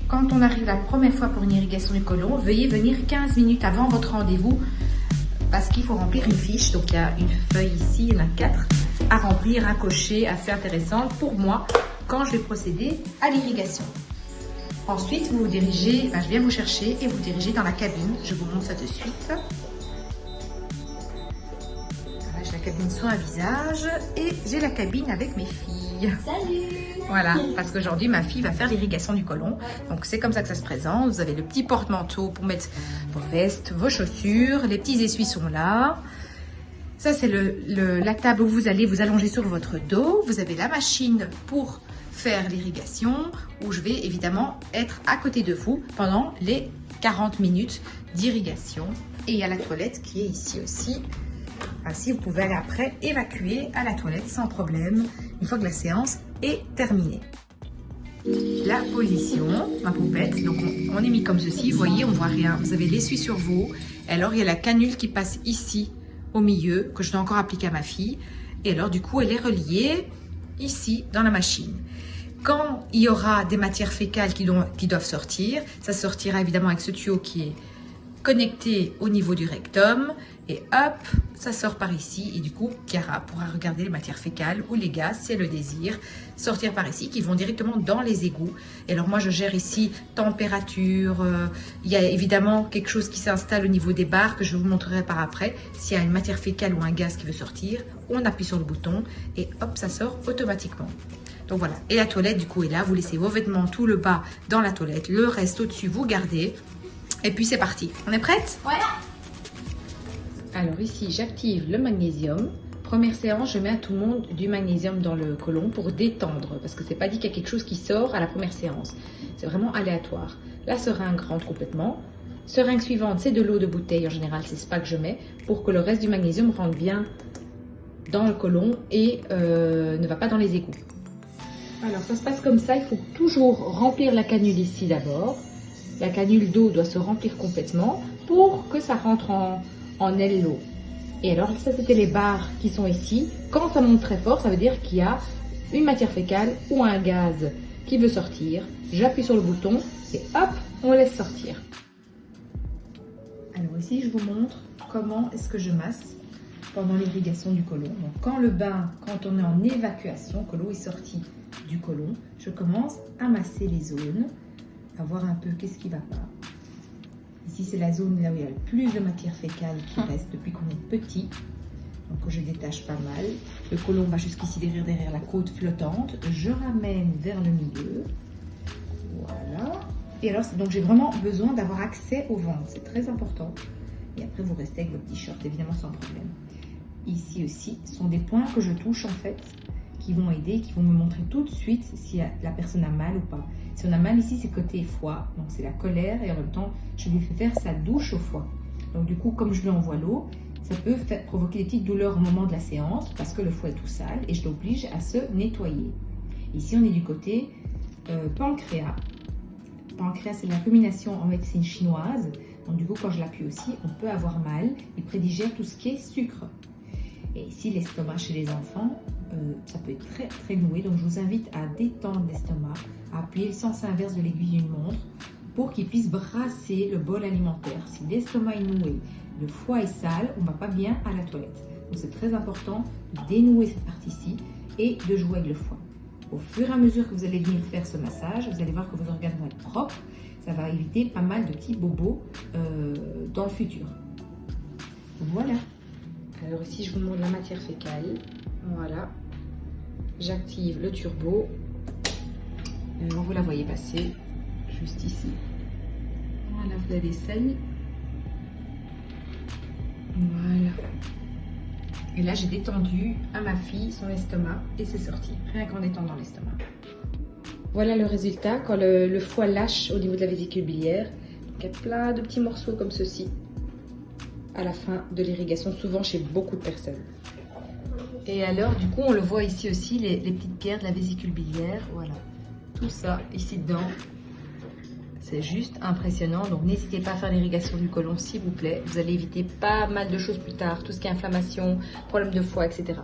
quand on arrive la première fois pour une irrigation du côlon, veuillez venir 15 minutes avant votre rendez-vous parce qu'il faut remplir une fiche. Donc il y a une feuille ici, il y en a 4 à remplir, à cocher, assez intéressante pour moi quand je vais procéder à l'irrigation. Ensuite, vous vous dirigez, je viens vous chercher et vous dirigez dans la cabine. Je vous montre ça de suite. Voilà, j'ai la cabine soin à visage et j'ai la cabine avec mes filles. Salut! Voilà, parce qu'aujourd'hui, ma fille va faire l'irrigation du côlon. Donc, c'est comme ça que ça se présente. Vous avez le petit porte-manteau pour mettre vos vestes, vos chaussures. Les petits essuies sont là. Ça, c'est la table où vous allez vous allonger sur votre dos. Vous avez la machine pour faire l'irrigation, où je vais évidemment être à côté de vous pendant les 40 minutes d'irrigation. Et il y a la toilette qui est ici aussi. Ainsi, vous pouvez aller après évacuer à la toilette sans problème une fois que la séance est terminée. La position, ma poupette, donc on est mis comme ceci, vous voyez, on ne voit rien. Vous avez l'essuie sur vous, et alors il y a la canule qui passe ici au milieu, que je dois encore appliquer à ma fille. Et alors du coup, elle est reliée ici dans la machine. Quand il y aura des matières fécales qui doivent sortir, ça sortira évidemment avec ce tuyau qui est connecté au niveau du rectum et hop, ça sort par ici et du coup, Chiara pourra regarder les matières fécales ou les gaz, si elle le désire, sortir par ici, qui vont directement dans les égouts. Et alors moi, je gère ici température, il y a évidemment quelque chose qui s'installe au niveau des barres que je vous montrerai par après. S'il y a une matière fécale ou un gaz qui veut sortir, on appuie sur le bouton et hop, ça sort automatiquement. Donc voilà, et la toilette du coup est là, vous laissez vos vêtements, tout le bas dans la toilette, le reste au-dessus, vous gardez. Et puis c'est parti. On est prête? Ouais. Alors ici, j'active le magnésium. Première séance, je mets à tout le monde du magnésium dans le côlon pour détendre. Parce que c'est pas dit qu'il y a quelque chose qui sort à la première séance. C'est vraiment aléatoire. La seringue rentre complètement. Seringue suivante, c'est de l'eau de bouteille. En général, c'est ce pas que je mets. Pour que le reste du magnésium rentre bien dans le côlon et ne va pas dans les égouts. Alors ça se passe comme ça. Il faut toujours remplir la canule ici d'abord. La canule d'eau doit se remplir complètement pour que ça rentre en elle l'eau. Et alors ça, c'était les barres qui sont ici. Quand ça monte très fort, ça veut dire qu'il y a une matière fécale ou un gaz qui veut sortir. J'appuie sur le bouton et hop, on laisse sortir. Alors ici, je vous montre comment est-ce que je masse pendant l'irrigation du côlon. Donc quand on est en évacuation, que l'eau est sortie du côlon, je commence à masser les zones, à voir un peu qu'est-ce qui ne va pas. Ici, c'est la zone là où il y a le plus de matière fécale qui reste depuis qu'on est petit. Donc, je détache pas mal. Le côlon va jusqu'ici derrière la côte flottante. Je ramène vers le milieu. Voilà. Et alors, donc j'ai vraiment besoin d'avoir accès au ventre. C'est très important. Et après, vous restez avec votre t-shirt, évidemment, sans problème. Ici aussi, ce sont des points que je touche, en fait, qui vont aider, qui vont me montrer tout de suite si la personne a mal ou pas. Si on a mal ici, c'est côté foie, donc c'est la colère et en même temps, je lui fais faire sa douche au foie. Donc du coup, comme je lui envoie l'eau, ça peut provoquer des petites douleurs au moment de la séance parce que le foie est tout sale et je l'oblige à se nettoyer. Ici, on est du côté pancréas. Pancréas, c'est la rumination en médecine chinoise. Donc du coup, quand je l'appuie aussi, on peut avoir mal. Il prédigère tout ce qui est sucre. Et ici, l'estomac chez les enfants, ça peut être très très noué. Donc je vous invite à détendre l'estomac, à appuyer le sens inverse de l'aiguille d'une montre pour qu'il puisse brasser le bol alimentaire. Si l'estomac est noué, le foie est sale, on ne va pas bien à la toilette. Donc c'est très important de dénouer cette partie-ci et de jouer avec le foie. Au fur et à mesure que vous allez venir faire ce massage, vous allez voir que vos organes vont être propres. Ça va éviter pas mal de petits bobos dans le futur. Voilà. Alors ici, je vous montre la matière fécale. Voilà. J'active le turbo. Vous la voyez passer juste ici. Voilà, vous avez des saignes. Voilà. Et là, j'ai détendu à ma fille son estomac et c'est sorti. Rien qu'en détendant l'estomac. Voilà le résultat quand le foie lâche au niveau de la vésicule biliaire. Donc, il y a plein de petits morceaux comme ceci à la fin de l'irrigation, souvent chez beaucoup de personnes. Et alors, du coup, on le voit ici aussi, les petites pierres de la vésicule biliaire. Voilà, tout ça ici dedans. C'est juste impressionnant. Donc, n'hésitez pas à faire l'irrigation du côlon, s'il vous plaît. Vous allez éviter pas mal de choses plus tard, tout ce qui est inflammation, problème de foie, etc.